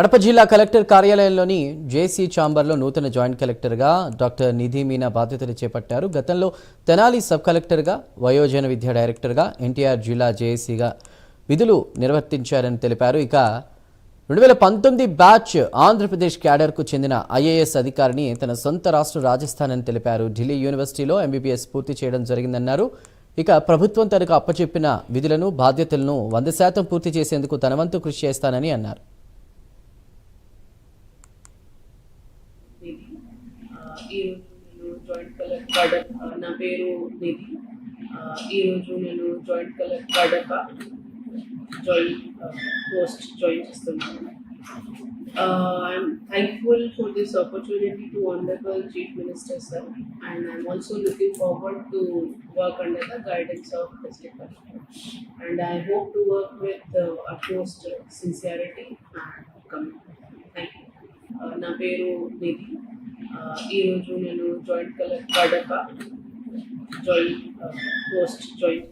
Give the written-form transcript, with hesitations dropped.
కడప జిల్లా కలెక్టర్ కార్యాలయంలోని జేసీ ఛాంబర్లో నూతన జాయింట్ కలెక్టర్గా డాక్టర్ నిధి మీనా బాధ్యతలు చేపట్టారు. గతంలో తెనాలి సబ్ కలెక్టర్గా, వయోజన విద్యా డైరెక్టర్గా, ఎన్టీఆర్ జిల్లా జేఏసీగా విధులు నిర్వర్తించారని తెలిపారు. ఇక 2019 బ్యాచ్ ఆంధ్రప్రదేశ్ క్యాడర్కు చెందిన ఐఏఎస్ అధికారిని తన సొంత రాష్ట్ర రాజస్థాన్ అని తెలిపారు. ఢిల్లీ యూనివర్సిటీలో ఎంబీబీఎస్ పూర్తి చేయడం జరిగిందన్నారు. ఇక ప్రభుత్వం తనకు అప్పచెప్పిన విధులను, బాధ్యతలను 100% పూర్తి చేసేందుకు తన వంతు కృషి చేస్తానని అన్నారు. ఈరోజు నేను జాయింట్ కలెక్టర్ నా పేరు నిధి. ఈరోజు నేను joint collector Kadapa joint post join చేస్తున్నాను. I'm thankful for this opportunity to Honorable Chief Minister sir, and I'm also looking forward to work under the guidance of District Collector, and I hope to work with utmost sincerity and commitment. Thank you. నా పేరు నిధి. ఈరోజు నేను joint collector Kadapa joint post join